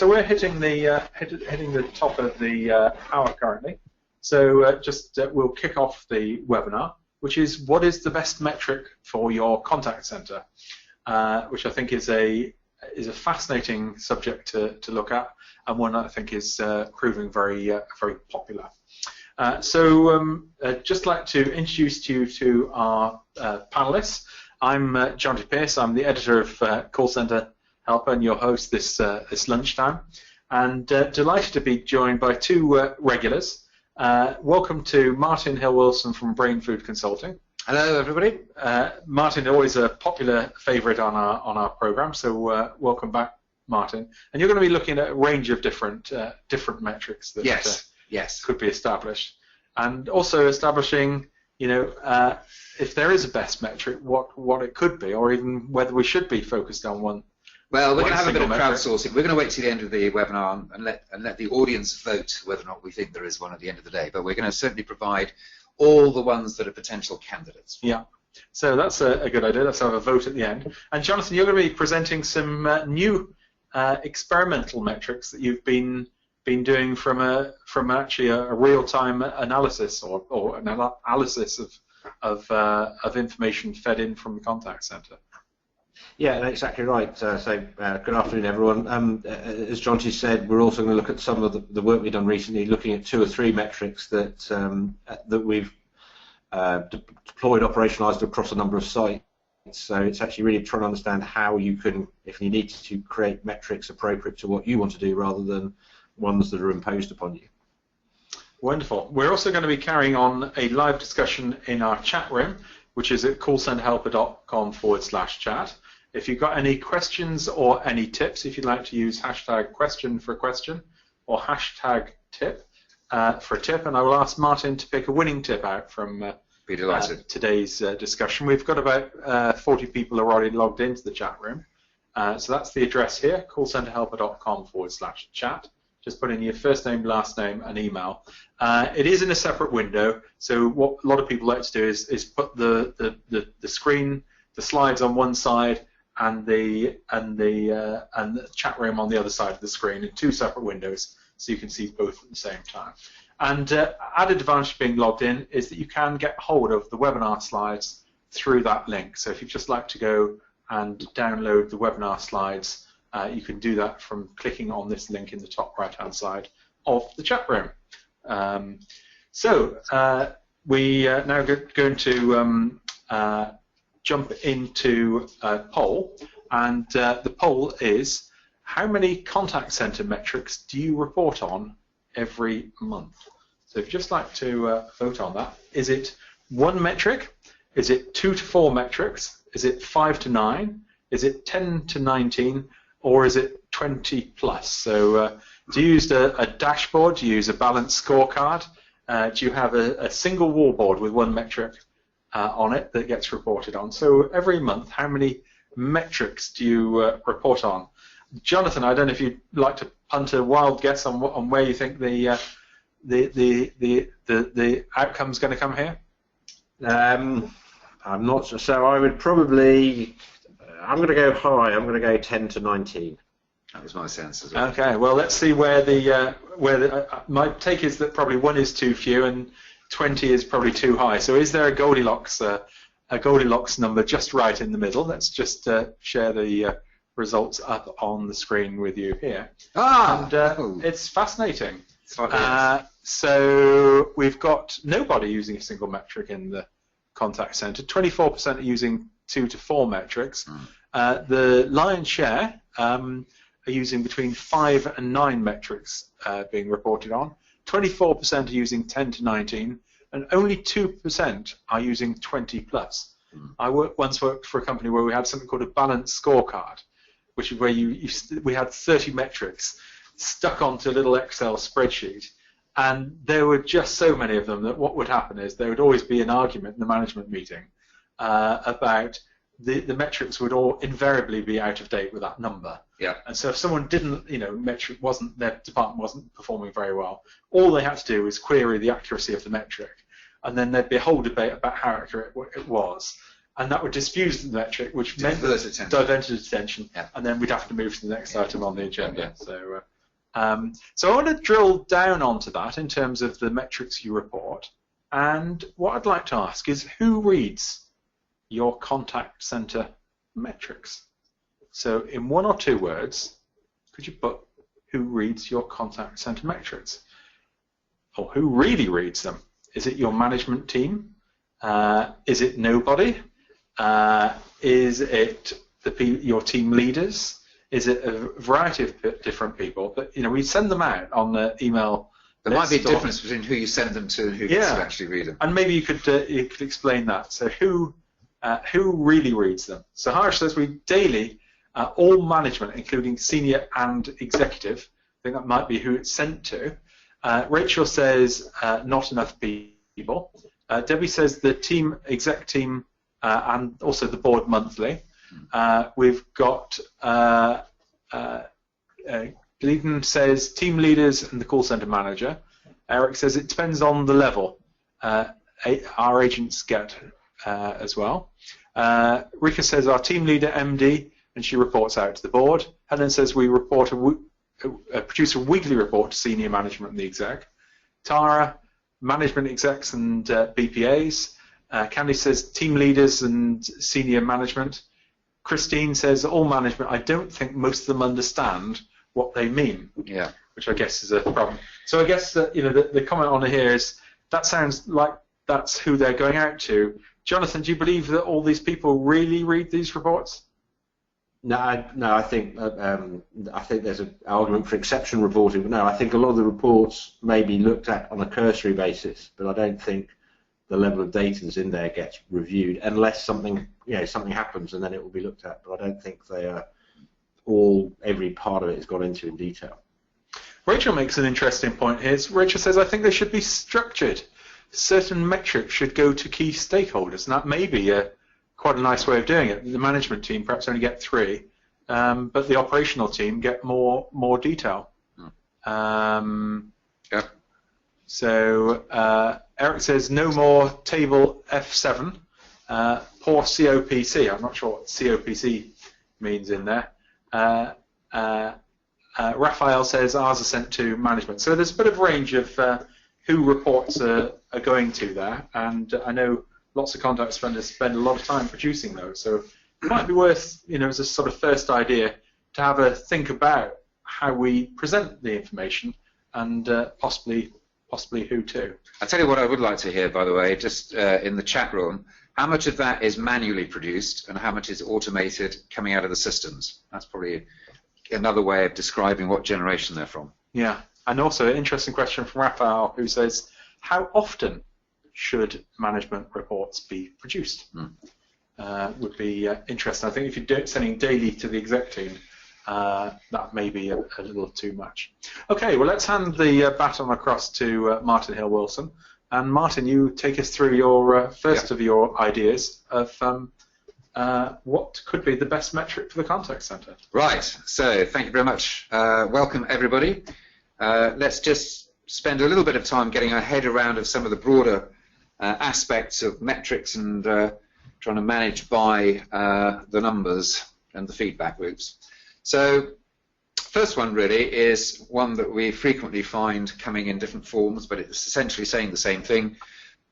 So we're hitting the top of the hour currently. So we'll kick off the webinar, which is what is the best metric for your contact center, which I think is a fascinating subject to look at, and one that I think is proving very popular. Just like to introduce you to our panelists. I'm Jonty Pearce. I'm the editor of Call Center Helper and your host this lunchtime, and delighted to be joined by two regulars. Welcome to Martin Hill-Wilson from Brain Food Consulting. Hello, everybody. Martin, always a popular favourite on our program, so welcome back, Martin. And you're going to be looking at a range of different metrics that yes. could be established, and also establishing, if there is a best metric, what it could be, or even whether we should be focused on one. Well, we're going to have a bit of crowdsourcing. We're going to wait to the end of the webinar and let the audience vote whether or not we think there is one at the end of the day. But we're going to certainly provide all the ones that are potential candidates. Yeah. So that's a good idea. Let's have a vote at the end. And Jonathan, you're going to be presenting some new experimental metrics that you've been doing from actually a real-time analysis or an analysis of information fed in from the contact center. Yeah, exactly right. So good afternoon, everyone. As Jonty said, we're also going to look at some of the work we've done recently, looking at 2 or 3 metrics that we've deployed, operationalized across a number of sites. So it's actually really trying to understand how you can, if you need to, create metrics appropriate to what you want to do rather than ones that are imposed upon you. Wonderful. We're also going to be carrying on a live discussion in our chat room, which is at callcenterhelper.com/chat. If you've got any questions or any tips, if you'd like to use hashtag question for a question or hashtag tip for a tip, and I will ask Martin to pick a winning tip out from today's discussion. We've got about 40 people already logged into the chat room. So that's the address here, callcenterhelper.com/chat. Just put in your first name, last name, and email. It is in a separate window, so what a lot of people like to do is put the screen, the slides on one side, and the chat room on the other side of the screen in 2 separate windows, so you can see both at the same time. And added advantage of being logged in is that you can get hold of the webinar slides through that link. So if you'd just like to go and download the webinar slides, you can do that from clicking on this link in the top right-hand side of the chat room. We are now going to jump into a poll, and the poll is: how many contact center metrics do you report on every month? So if you'd just like to vote on that, is it 1 metric? Is it 2 to 4 metrics? Is it 5 to 9? Is it 10 to 19? Or is it 20 plus? So do you use a dashboard? Do you use a balanced scorecard? Do you have a single wallboard with 1 metric on it that gets reported on? So every month, how many metrics do you report on? Jonathan, I don't know if you'd like to punt a wild guess on where you think the outcome's going to come here. I'm not so. I would probably. I'm going to go high. I'm going to go 10 to 19. That was my sense as well. Okay. Well, let's see where my take is that probably 1 is too few and 20 is probably too high. So is there a Goldilocks number just right in the middle? Let's just share the results up on the screen with you here. It's fascinating. So we've got nobody using a single metric in the contact center. 24% are using 2 to 4 metrics. The lion's share are using between 5 and 9 metrics being reported on. 24% are using 10 to 19, and only 2% are using 20 plus. I once worked for a company where we had something called a balanced scorecard, which is where we had 30 metrics stuck onto a little Excel spreadsheet, and there were just so many of them that what would happen is there would always be an argument in the management meeting about the metrics would all invariably be out of date with that number. Yeah. And so if someone didn't, their department wasn't performing very well, all they had to do was query the accuracy of the metric, and then there'd be a whole debate about how accurate it was, and that would diffuse the metric, which meant diverted attention, and then we'd have to move to the next item on the agenda. So So I want to drill down onto that in terms of the metrics you report. And what I'd like to ask is, who reads your contact center metrics? So in one or two words, could you put who reads your contact center metrics? Or who really reads them? Is it your management team? Is it nobody? Is it your team leaders? Is it a variety of different people? But we send them out on the email. There might be a difference between who you send them to and who gets to actually read them. And maybe you could explain that. So who really reads them? So Harsh says we daily, all management, including senior and executive. I think that might be who it's sent to. Rachel says not enough people. Debbie says the exec team, and also the board monthly. We've got Gleedon says team leaders and the call center manager. Eric says it depends on the level our agents get as well. Rika says our team leader MD, and she reports out to the board. Helen says we report produce a weekly report to senior management and the exec. Tara, management execs and BPAs. Candy says team leaders and senior management. Christine says all management. I don't think most of them understand what they mean. Yeah. Which I guess is a problem. So I guess that the comment on here is that sounds like that's who they're going out to. Jonathan, do you believe that all these people really read these reports? No, I think there's an argument for exception reporting. But no, I think a lot of the reports may be looked at on a cursory basis, but I don't think the level of data that's in there gets reviewed unless something happens, and then it will be looked at. But I don't think they are every part of it is gone into in detail. Rachel makes an interesting point here. Rachel says, I think they should be structured. Certain metrics should go to key stakeholders, and that may be quite a nice way of doing it. The management team perhaps only get 3, but the operational team get more detail. Yeah. So Eric says no more table F7, poor COPC. I'm not sure what COPC means in there. Raphael says ours are sent to management. So there's a bit of range of who reports are going to there, and I know lots of contact spend a lot of time producing those. So it might be worth, as a sort of first idea, to have a think about how we present the information and possibly who to. I'll tell you what I would like to hear, by the way, just in the chat room, how much of that is manually produced and how much is automated coming out of the systems? That's probably another way of describing what generation they're from. Yeah, and also an interesting question from Raphael, who says, how often should management reports be produced? Would be interesting. I think if you're sending daily to the exec team, that may be a little too much. Okay, well, let's hand the baton across to Martin Hill-Wilson. And Martin, you take us through your first of your ideas of what could be the best metric for the contact center. Right, so thank you very much. Welcome, everybody. Let's just spend a little bit of time getting our head around of some of the broader aspects of metrics and trying to manage by the numbers and the feedback loops. So first one really is one that we frequently find coming in different forms, but it's essentially saying the same thing,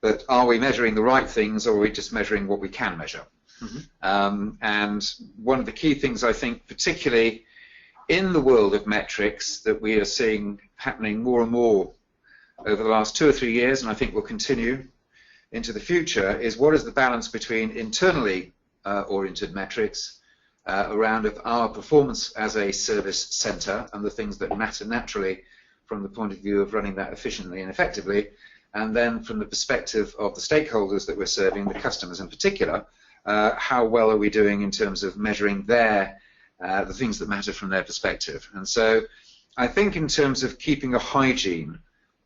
but are we measuring the right things or are we just measuring what we can measure? And one of the key things I think, particularly in the world of metrics, that we are seeing happening more and more over the last 2 or 3 years, and I think will continue into the future, is what is the balance between internally oriented metrics around of our performance as a service center and the things that matter naturally from the point of view of running that efficiently and effectively, and then from the perspective of the stakeholders that we're serving, the customers in particular, how well are we doing in terms of measuring the things that matter from their perspective. And so I think in terms of keeping a hygiene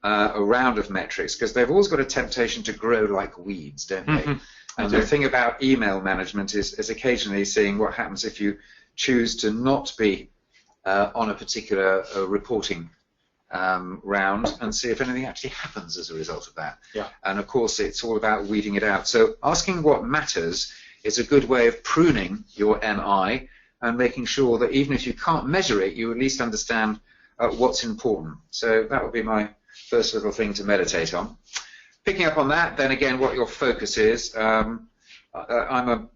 around of metrics, because they've always got a temptation to grow like weeds, don't they? And the thing about email management is occasionally seeing what happens if you choose to not be on a particular reporting round and see if anything actually happens as a result of that. Yeah. And of course it's all about weeding it out. So asking what matters is a good way of pruning your MI and making sure that even if you can't measure it, you at least understand what's important. So that would be my first little thing to meditate on. Picking up on that, then again, what your focus is. I'm a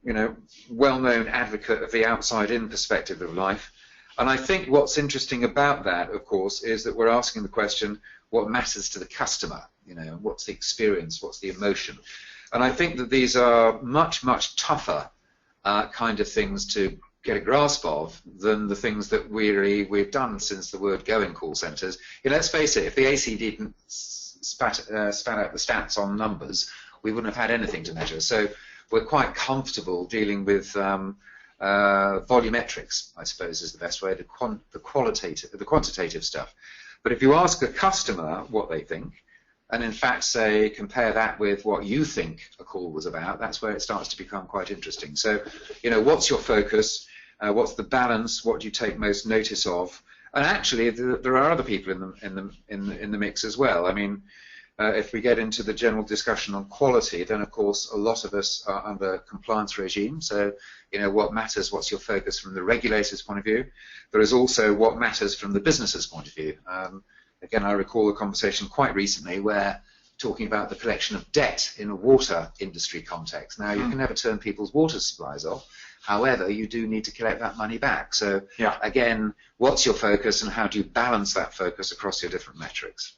well-known advocate of the outside-in perspective of life, and I think what's interesting about that, of course, is that we're asking the question, what matters to the customer? What's the experience? What's the emotion? And I think that these are much, much tougher kind of things to get a grasp of than the things that we've done since the word go in call centres. Let's face it, if the ACD didn't spat out the stats on numbers, we wouldn't have had anything to measure. So we're quite comfortable dealing with volumetrics, I suppose is the best way, the quantitative stuff. But if you ask a customer what they think, and in fact say compare that with what you think a call was about, that's where it starts to become quite interesting. So, what's your focus? What's the balance? What do you take most notice of? And actually, there are other people in the mix as well. I mean, if we get into the general discussion on quality, then of course a lot of us are under compliance regime. So, what matters? What's your focus from the regulator's point of view? There is also what matters from the business's point of view. Again, I recall a conversation quite recently where talking about the collection of debt in a water industry context. Now, you can never turn people's water supplies off. However, you do need to collect that money back. So, again, what's your focus and how do you balance that focus across your different metrics?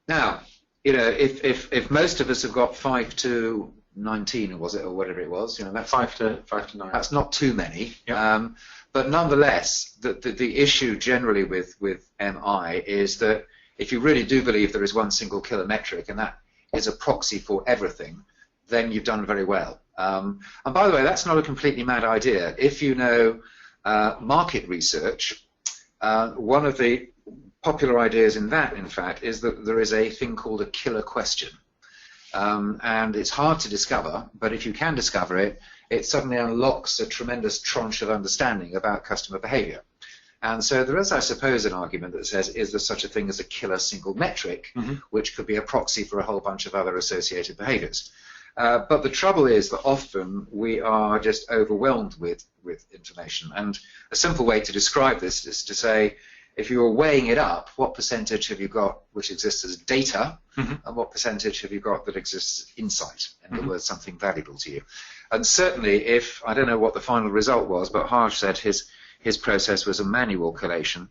Now, if most of us have got 5 to 19, or was it, or whatever it was, that's 5 to 9. That's not too many. Yep. But nonetheless, the issue generally with MI is that if you really do believe there is one single killer metric and that is a proxy for everything, then you've done very well. And by the way, that's not a completely mad idea. If you know market research, one of the popular ideas in that, in fact, is that there is a thing called a killer question. And it's hard to discover, but if you can discover it, it suddenly unlocks a tremendous tranche of understanding about customer behavior. And so there is, I suppose, an argument that says, is there such a thing as a killer single metric, which could be a proxy for a whole bunch of other associated behaviors? But the trouble is that often we are just overwhelmed with information. And a simple way to describe this is to say, if you were weighing it up, what percentage have you got which exists as data, and what percentage have you got that exists as insight, in other words, something valuable to you? And certainly if, I don't know what the final result was, but Harsh said his process was a manual collation.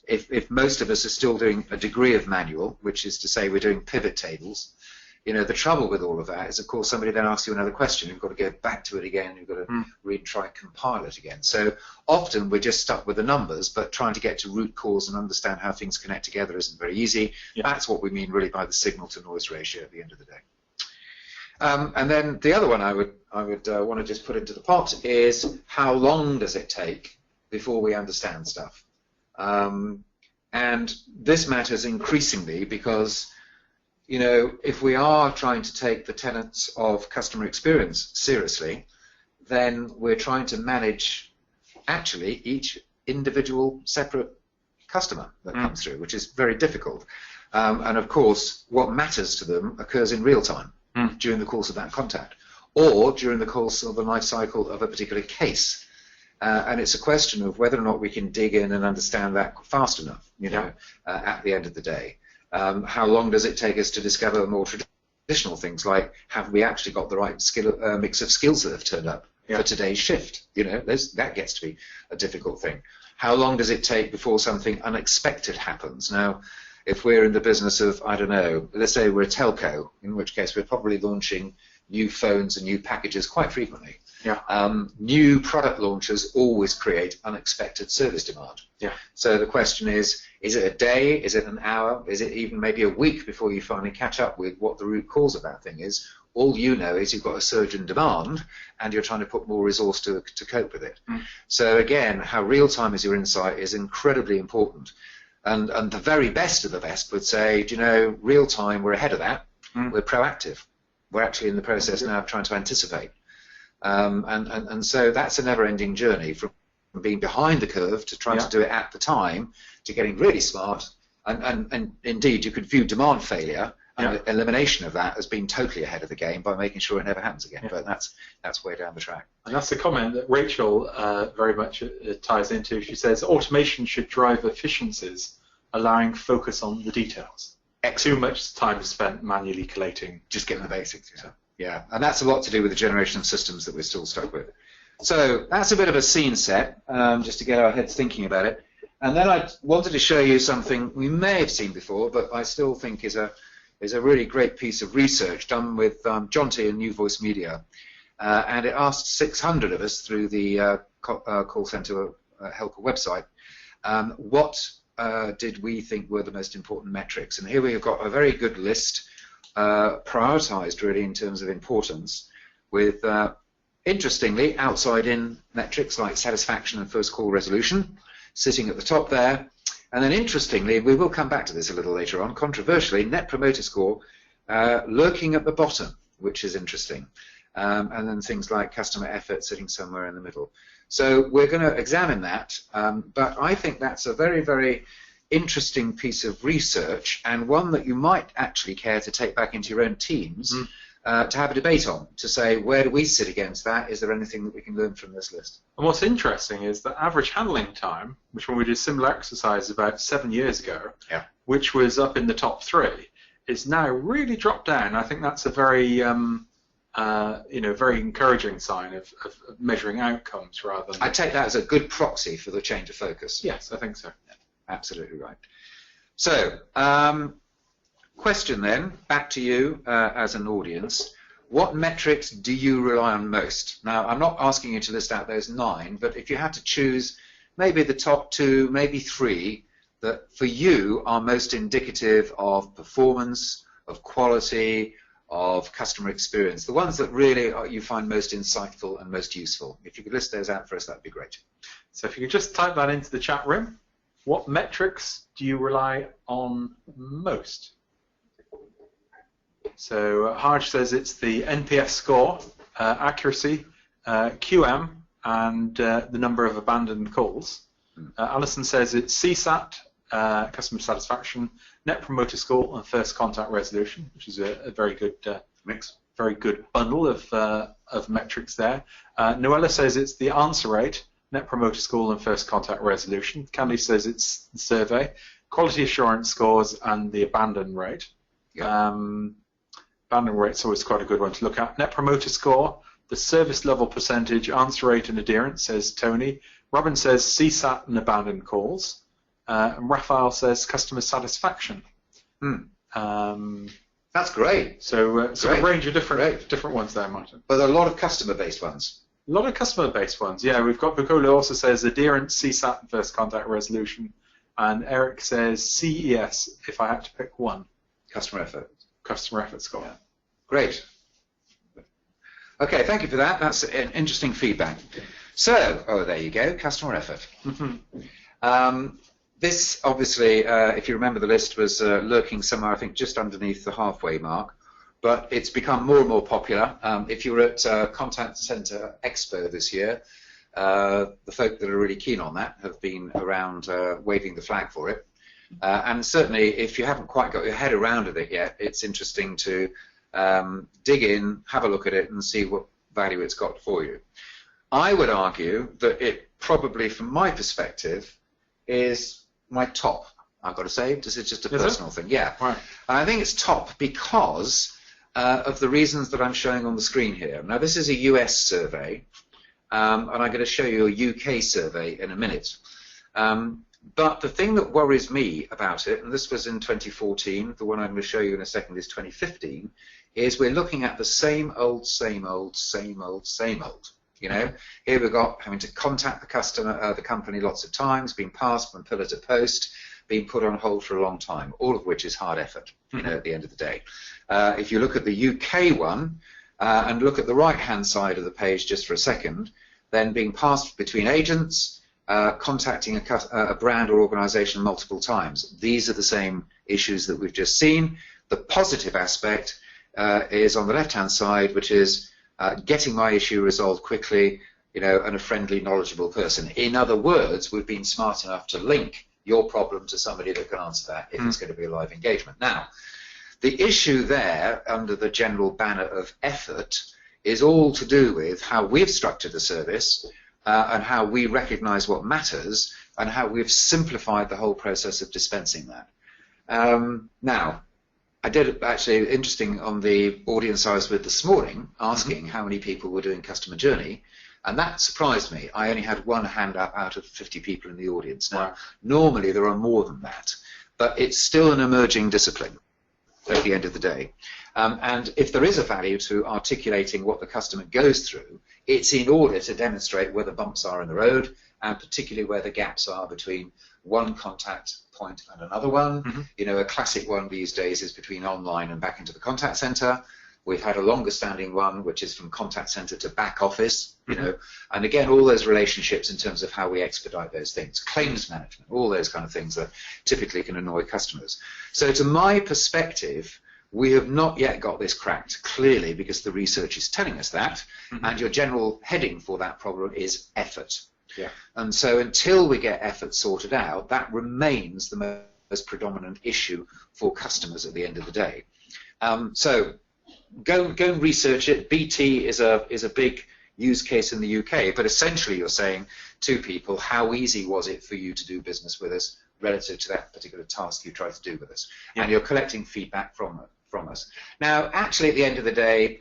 If most of us are still doing a degree of manual, which is to say we're doing pivot tables, the trouble with all of that is, of course, somebody then asks you another question. You've got to go back to it again. You've got to read, try and compile it again. So often we're just stuck with the numbers, but trying to get to root cause and understand how things connect together isn't very easy. Yeah. That's what we mean really by the signal to noise ratio at the end of the day. And then the other one I would want to just put into the pot is, how long does it take before we understand stuff? And this matters increasingly because, if we are trying to take the tenets of customer experience seriously, then we're trying to manage actually each individual separate customer that comes through, which is very difficult. And of course, what matters to them occurs in real time during the course of that contact, or during the course of the life cycle of a particular case. And it's a question of whether or not we can dig in and understand that fast enough, at the end of the day. How long does it take us to discover more traditional things like, have we actually got the right mix of skills that have turned up for today's shift? That gets to be a difficult thing. How long does it take before something unexpected happens? Now, if we're in the business of, I don't know, let's say we're a telco, in which case we're probably launching new phones and new packages quite frequently. New product launches always create unexpected service demand. So the question is it a day? Is it an hour? Is it even maybe a week before you finally catch up with what the root cause of that thing is? All you know is you've got a surge in demand and you're trying to put more resource to cope with it. So again, how real-time is your insight is incredibly important. And the very best of the best would say, real-time, we're ahead of that. We're proactive. We're actually in the process now of trying to anticipate. And so that's a never-ending journey from being behind the curve to trying to do it at the time, to getting really smart. And indeed, you could view demand failure And the elimination of that has been totally ahead of the game by making sure it never happens again. Yeah. But that's way down the track. And that's the comment that Rachel very much ties into. She says automation should drive efficiencies, allowing focus on the details. Too much time spent manually collating. Just getting the basics. Yeah, and that's a lot to do with the generation of systems that we're still stuck with. So that's a bit of a scene set, just to get our heads thinking about it. And then I wanted to show you something we may have seen before, but I still think is a really great piece of research done with Jonty and New Voice Media. And it asked 600 of us through the call center helper website, what did we think were the most important metrics? And here we have got a very good list, prioritized really in terms of importance, with interestingly outside-in metrics like satisfaction and first call resolution sitting at the top there. And then interestingly, we will come back to this a little later on, controversially, Net Promoter Score lurking at the bottom, which is interesting. And then things like customer effort sitting somewhere in the middle. So we're going to examine that, but I think that's a very, very interesting piece of research, and one that you might actually care to take back into your own teams to have a debate on, to say, where do we sit against that? Is there anything that we can learn from this list? And what's interesting is that average handling time, which when we did a similar exercise about 7 years ago, which was up in the top 3, is now really dropped down. I think that's a very very encouraging sign of measuring outcomes rather than... I take that as a good proxy for the change of focus. Yes, I think so. Yeah, absolutely right. So, question then, back to you as an audience. What metrics do you rely on most? Now, I'm not asking you to list out those 9, but if you had to choose maybe the top 2, maybe 3, that for you are most indicative of performance, of quality, of customer experience, the ones that really you find most insightful and most useful. If you could list those out for us, that would be great. So if you could just type that into the chat room, what metrics do you rely on most? So Harj says it's the NPS score, accuracy, QM, and the number of abandoned calls. Alison says it's CSAT, customer satisfaction, Net Promoter Score, and first contact resolution, which is a very good mix, very good bundle of metrics there. Noella says it's the answer rate, Net Promoter Score, and first contact resolution. Candy says it's the survey, quality assurance scores, and the abandon rate. Abandon rate's always quite a good one to look at. Net Promoter Score, the service level percentage, answer rate, and adherence, says Tony. Robin says CSAT and abandoned calls. And Raphael says customer satisfaction. That's great. So a range of different ones there, Martin. But a lot of customer-based ones. A lot of customer-based ones, yeah. We've got Bukola also says adherence, CSAT, and first contact resolution. And Eric says CES, if I had to pick one. Customer effort. Customer effort score. Yeah. Great. Okay, thank you for that. That's an interesting feedback. So, there you go, customer effort. This, obviously, if you remember the list, was lurking somewhere, I think, just underneath the halfway mark. But it's become more and more popular. If you were at Contact Center Expo this year, the folk that are really keen on that have been around waving the flag for it. And certainly, if you haven't quite got your head around it yet, it's interesting to dig in, have a look at it, and see what value it's got for you. I would argue that it probably, from my perspective, is my top, I've got to say. This is just a personal thing. Yeah. Right. I think it's top because of the reasons that I'm showing on the screen here. Now, this is a US survey, and I'm going to show you a UK survey in a minute. But the thing that worries me about it, and this was in 2014, the one I'm going to show you in a second is 2015, is we're looking at the same old, same old, same old, same old. You know, here we've got having to contact the customer, the company lots of times, being passed from pillar to post, being put on hold for a long time, all of which is hard effort, you know, at the end of the day. If you look at the UK one and look at the right-hand side of the page just for a second, then being passed between agents, contacting a brand or organization multiple times. These are the same issues that we've just seen. The positive aspect is on the left-hand side, which is getting my issue resolved quickly, you know, and a friendly, knowledgeable person. In other words, we've been smart enough to link your problem to somebody that can answer that if it's going to be a live engagement. Now, The issue there, under the general banner of effort, is all to do with how we've structured the service and how we recognize what matters and how we've simplified the whole process of dispensing that. Now, I did actually, interesting, on the audience I was with this morning, asking how many people were doing customer journey, and that surprised me. I only had one hand up out of 50 people in the audience. Now, normally there are more than that, but it's still an emerging discipline at the end of the day. And if there is a value to articulating what the customer goes through, it's in order to demonstrate where the bumps are in the road, and particularly where the gaps are between one contact point and another one. You know, a classic one these days is between online and back into the contact center. We've had a longer standing one, which is from contact center to back office, you know, and again, all those relationships in terms of how we expedite those things, claims management, all those kind of things that typically can annoy customers. So to my perspective, we have not yet got this cracked, clearly, because the research is telling us that, and your general heading for that problem is effort. And so until we get effort sorted out, that remains the most predominant issue for customers at the end of the day. So go and research it. BT is a big use case in the UK, but essentially you're saying to people, how easy was it for you to do business with us relative to that particular task you tried to do with us? And you're collecting feedback from us. Now, actually, at the end of the day,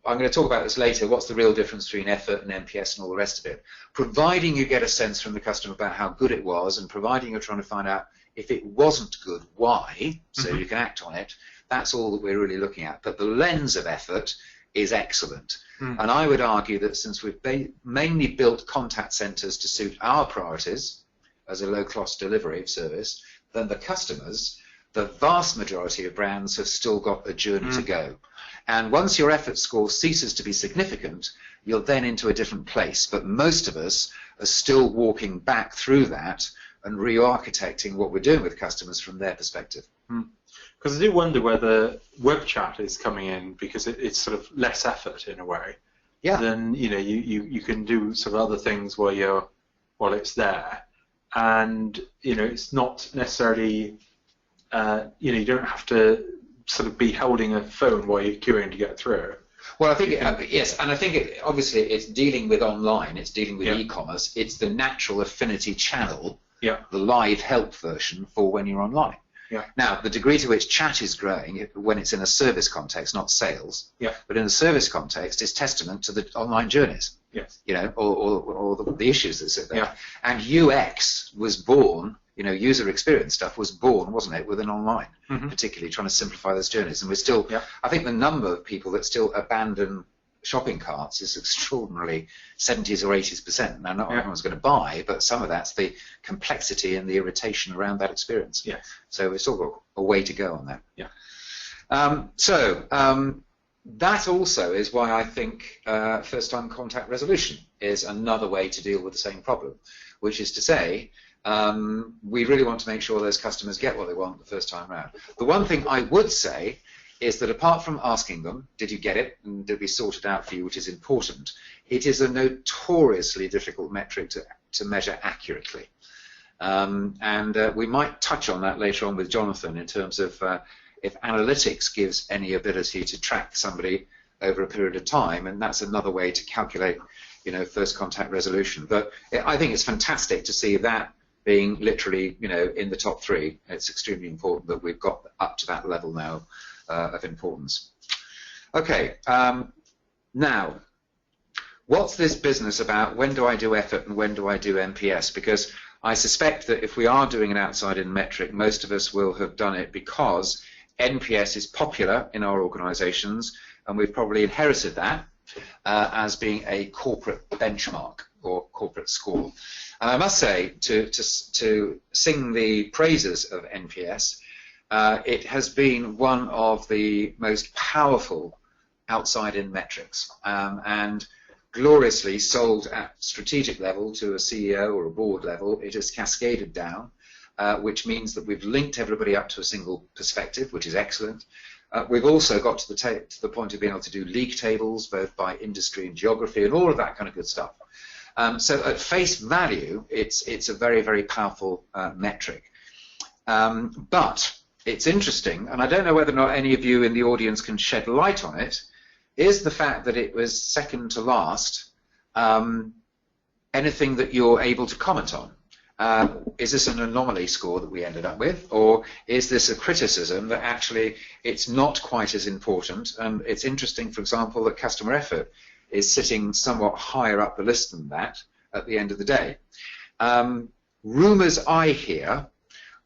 I'm going to talk about this later, what's the real difference between effort and NPS and all the rest of it. Providing you get a sense from the customer about how good it was, and providing you're trying to find out if it wasn't good, why, so you can act on it, that's all that we're really looking at. But the lens of effort is excellent. And I would argue that since we've mainly built contact centers to suit our priorities as a low-cost delivery of service, then the customers, the vast majority of brands have still got a journey to go. And once your effort score ceases to be significant, you're then into a different place. But most of us are still walking back through that and re-architecting what we're doing with customers from their perspective. Because I do wonder whether web chat is coming in because it's sort of less effort in a way. Then you can do sort of other things while it's there, and it's not necessarily you don't have to sort of be holding a phone while you're queuing to get through. Well, I think yes, and I think obviously it's dealing with online, it's dealing with e-commerce, it's the natural affinity channel, the live help version for when you're online. Now, the degree to which chat is growing when it's in a service context, not sales, but in a service context, is testament to the online journeys, or the issues that sit there. And UX was born, user experience stuff was born, wasn't it, within online, particularly trying to simplify those journeys. And we're still, I think the number of people that still abandon shopping carts is extraordinarily 70s or 80%. Now, not everyone's going to buy, but some of that's the complexity and the irritation around that experience. So we've still got a way to go on that. That also is why I think first-time contact resolution is another way to deal with the same problem, which is to say, we really want to make sure those customers get what they want the first time around. The one thing I would say is that apart from asking them, did you get it, and did we sort it out for you, which is important, it is a notoriously difficult metric to measure accurately. We might touch on that later on with Jonathan in terms of if analytics gives any ability to track somebody over a period of time, and that's another way to calculate, first contact resolution. But I think it's fantastic to see that being literally, in the top 3. It's extremely important that we've got up to that level now of importance. Okay, now, what's this business about? When do I do effort and when do I do NPS? Because I suspect that if we are doing an outside-in metric, most of us will have done it because NPS is popular in our organizations, and we've probably inherited that as being a corporate benchmark or corporate score. And I must say, to sing the praises of NPS, it has been one of the most powerful outside-in metrics, and gloriously sold at strategic level to a CEO or a board level. It has cascaded down, which means that we've linked everybody up to a single perspective, which is excellent. We've also got to the point of being able to do league tables, both by industry and geography, and all of that kind of good stuff. So at face value, it's a very, very powerful metric. But it's interesting, and I don't know whether or not any of you in the audience can shed light on it, is the fact that it was second to last. Anything that you're able to comment on? Is this an anomaly score that we ended up with, or is this a criticism that actually it's not quite as important? And it's interesting, for example, that customer effort is sitting somewhat higher up the list than that at the end of the day. Rumours I hear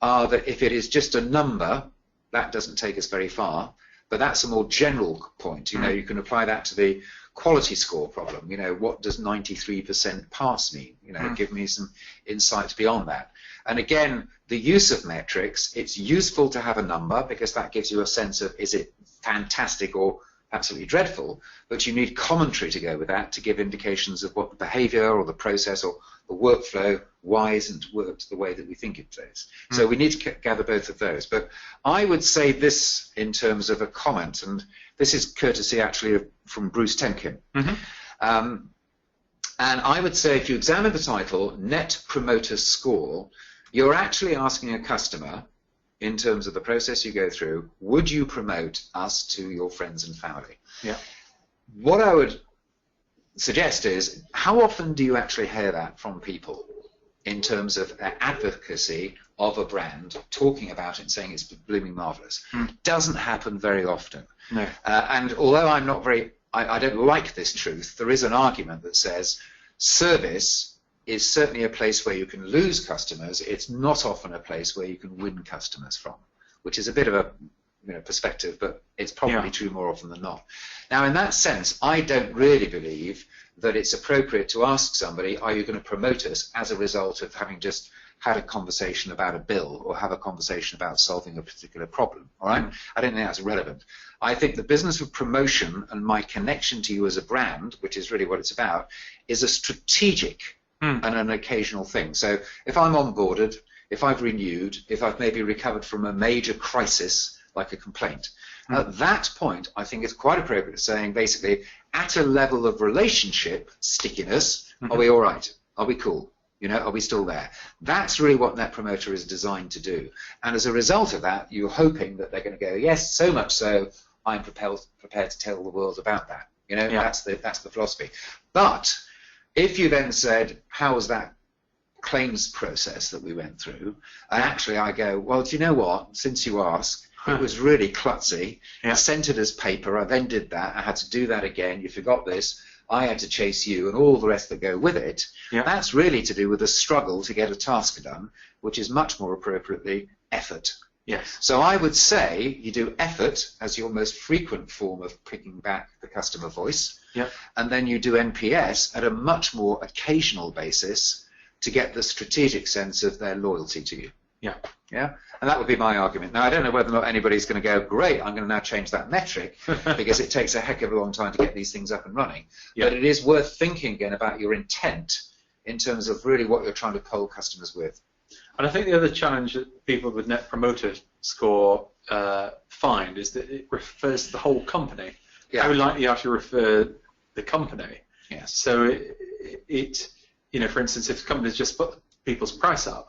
are that if it is just a number, that doesn't take us very far, but that's a more general point. You know, you can apply that to the quality score problem. You know, what does 93% pass mean? You know, give me some insights beyond that. And again, the use of metrics, it's useful to have a number because that gives you a sense of, is it fantastic or absolutely dreadful? But you need commentary to go with that to give indications of what the behavior or the process or the workflow, why isn't worked the way that we think it does. So we need to gather both of those. But I would say this in terms of a comment, and this is courtesy actually from Bruce Temkin. And I would say if you examine the title, Net Promoter Score, you're actually asking a customer, in terms of the process you go through, would you promote us to your friends and family? Yeah. What I would suggest is, how often do you actually hear that from people in terms of advocacy of a brand, talking about it and saying it's blooming marvellous? Doesn't happen very often. No. And although I'm not very, I don't like this truth, there is an argument that says service is certainly a place where you can lose customers. It's not often a place where you can win customers from, which is a bit of a perspective, but it's probably true more often than not. Now, in that sense, I don't really believe that it's appropriate to ask somebody, are you going to promote us as a result of having just had a conversation about a bill or have a conversation about solving a particular problem, all right? I don't think that's relevant. I think the business of promotion and my connection to you as a brand, which is really what it's about, is a strategic and an occasional thing. So if I'm onboarded, if I've renewed, if I've maybe recovered from a major crisis, like a complaint, at that point, I think it's quite appropriate saying, basically, at a level of relationship stickiness, are we all right? Are we cool? You know, are we still there? That's really what Net Promoter is designed to do. And as a result of that, you're hoping that they're going to go, yes, so much so, I'm prepared to tell the world about that. You know, that's the philosophy. But if you then said, how was that claims process that we went through? And actually I go, well, do you know what? Since you ask, it was really klutzy. I sent it as paper. I then did that. I had to do that again. You forgot this. I had to chase you and all the rest that go with it. That's really to do with the struggle to get a task done, which is much more appropriately effort. Yes. So I would say you do effort as your most frequent form of picking back the customer voice, and then you do NPS at a much more occasional basis to get the strategic sense of their loyalty to you. Yeah, and that would be my argument. Now, I don't know whether or not anybody's going to go, great, I'm going to now change that metric, because it takes a heck of a long time to get these things up and running. But it is worth thinking again about your intent in terms of really what you're trying to poll customers with. And I think the other challenge that people with Net Promoter Score find is that it refers to the whole company. How likely are you to refer the company? So it you know, for instance, if companies just put people's price up,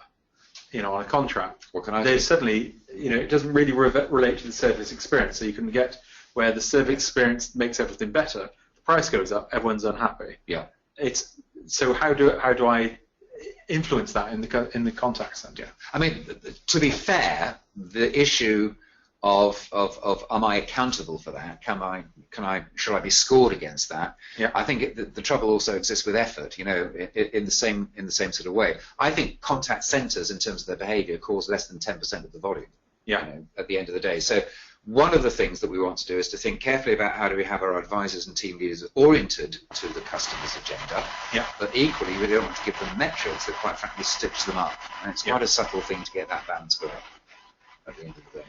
you know, on a contract, what can I they suddenly, you know, it doesn't really relate to the service experience. So you can get where the service experience makes everything better, the price goes up, everyone's unhappy. It's so how do I influence that in the contact center? I mean, to be fair, the issue of am I accountable for that? Should I be scored against that? I think the trouble also exists with effort. You know, in the same sort of way. I think contact centers, in terms of their behaviour, cause less than 10% of the volume. You know, at the end of the day. So one of the things that we want to do is to think carefully about how do we have our advisors and team leaders oriented to the customer's agenda. But equally, we don't want to give them metrics that, quite frankly, stitch them up. And it's quite a subtle thing to get that balance correct at the end of the day.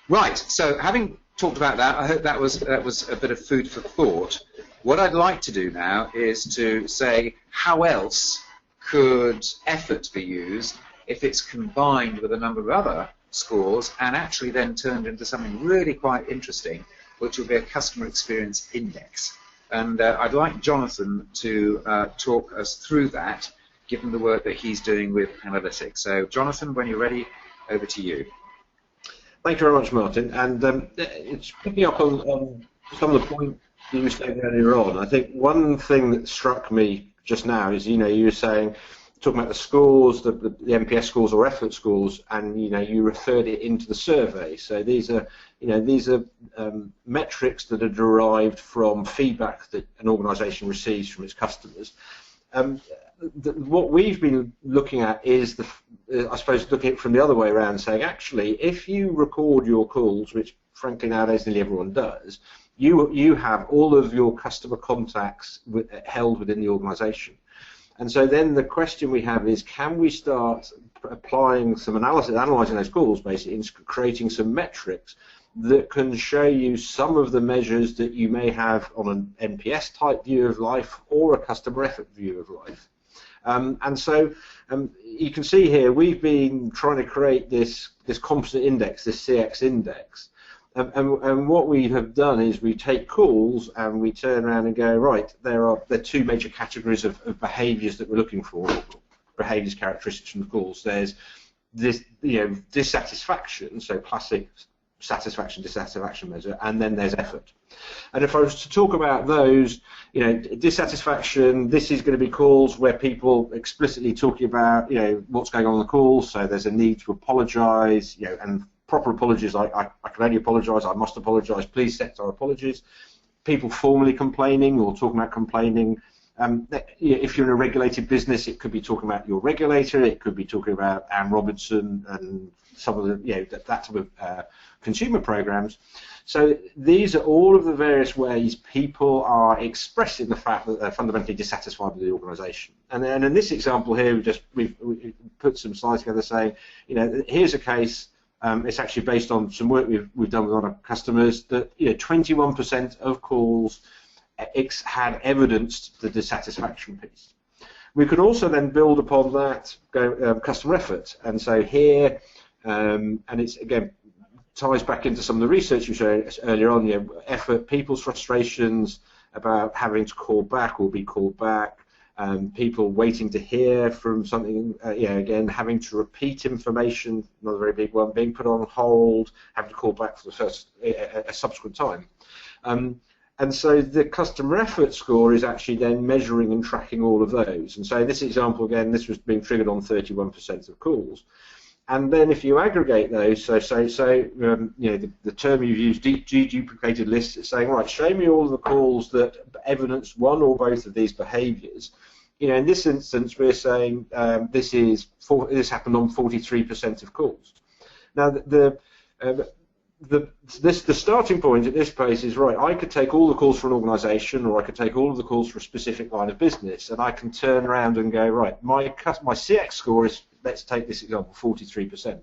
Right, so having talked about that, I hope that was a bit of food for thought. What I'd like to do now is to say, how else could effort be used if it's combined with a number of other scores and actually then turned into something really quite interesting, which will be a customer experience index. And I'd like Jonathan to talk us through that, given the work that he's doing with analytics. So Jonathan, when you're ready, over to you. Thank you very much, Martin. And it's picking up on some of the points you were saying earlier on. I think one thing that struck me just now is, you were saying, talking about the scores, the NPS scores or effort scores, and you referred it into the survey. So these are metrics that are derived from feedback that an organisation receives from its customers. What we've been looking at is I suppose looking at it from the other way around, saying actually, if you record your calls, which frankly nowadays nearly everyone does, you have all of your customer contacts held within the organisation. And so then the question we have is, can we start applying some analysis, analysing those calls basically, and creating some metrics that can show you some of the measures that you may have on an NPS type view of life or a customer effort view of life. And so you can see here we've been trying to create this composite index, this CX index. And what we have done is we take calls and we turn around and go, right, there are two major categories of behaviours that we're looking for, behaviours characteristics from the calls. There's this, dissatisfaction, so classic satisfaction, dissatisfaction measure, and then there's effort. And if I was to talk about those, dissatisfaction, this is going to be calls where people explicitly talking about, what's going on in the call, so there's a need to apologise, and proper apologies, I can only apologise, I must apologise, please accept our apologies. People formally complaining or talking about complaining. If you're in a regulated business, it could be talking about your regulator, it could be talking about Anne Robinson and some of the, that type of consumer programs. So these are all of the various ways people are expressing the fact that they're fundamentally dissatisfied with the organisation. And then in this example here, we've put some slides together saying, here's a case. It's actually based on some work we've done with our customers that 21% of calls had evidenced the dissatisfaction piece. We could also then build upon that customer effort, and so here, and it's again ties back into some of the research you showed earlier on. Effort, people's frustrations about having to call back or be called back. People waiting to hear from something, again, having to repeat information, another very big one, being put on hold, having to call back for a subsequent time. And so the customer effort score is actually then measuring and tracking all of those. And so in this example, again, this was being triggered on 31% of calls. And then if you aggregate those, so the term you've used, deduplicated lists, it's saying, right, show me all of the calls that evidence one or both of these behaviours. In this instance, we're saying this happened on 43% of calls. Now, the starting point at this place is, right, I could take all the calls for an organisation, or I could take all of the calls for a specific line of business, and I can turn around and go, right, my CX score is, let's take this example, 43%.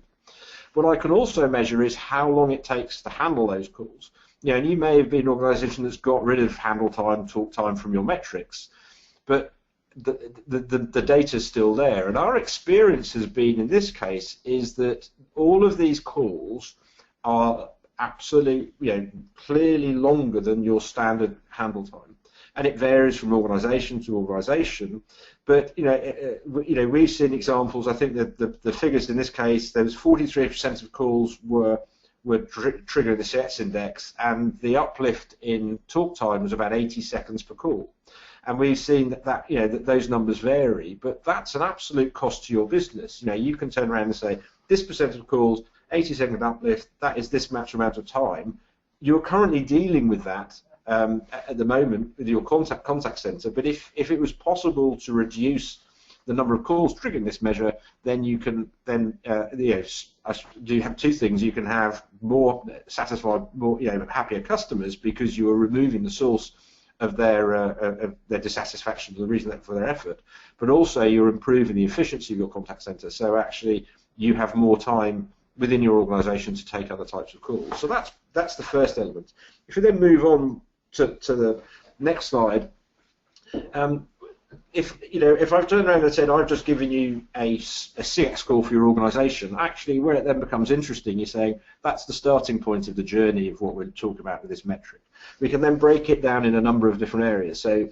What I can also measure is how long it takes to handle those calls. And you may have been an organisation that's got rid of handle time, talk time from your metrics, but the data is still there. And our experience has been, in this case, is that all of these calls are absolutely, clearly longer than your standard handle time. And it varies from organisation to organisation. But we've seen examples. I think that the figures in this case, there was 43% of calls were triggering the CX index, and the uplift in talk time was about 80 seconds per call. And we've seen that those numbers vary, but that's an absolute cost to your business. You can turn around and say this percent of calls, 80-second uplift, that is this much amount of time. You're currently dealing with that at the moment with your contact center, but if it was possible to reduce the number of calls triggering this measure, then you can you have two things. You can have more satisfied, more happier customers because you are removing the source of their dissatisfaction, the reason for their effort, but also you're improving the efficiency of your contact center. So actually, you have more time within your organisation to take other types of calls. So that's the first element. If we then move on to the next slide, if I've turned around and said I've just given you a CX score for your organisation, actually where it then becomes interesting, you're saying that's the starting point of the journey of what we're talking about with this metric. We can then break it down in a number of different areas. So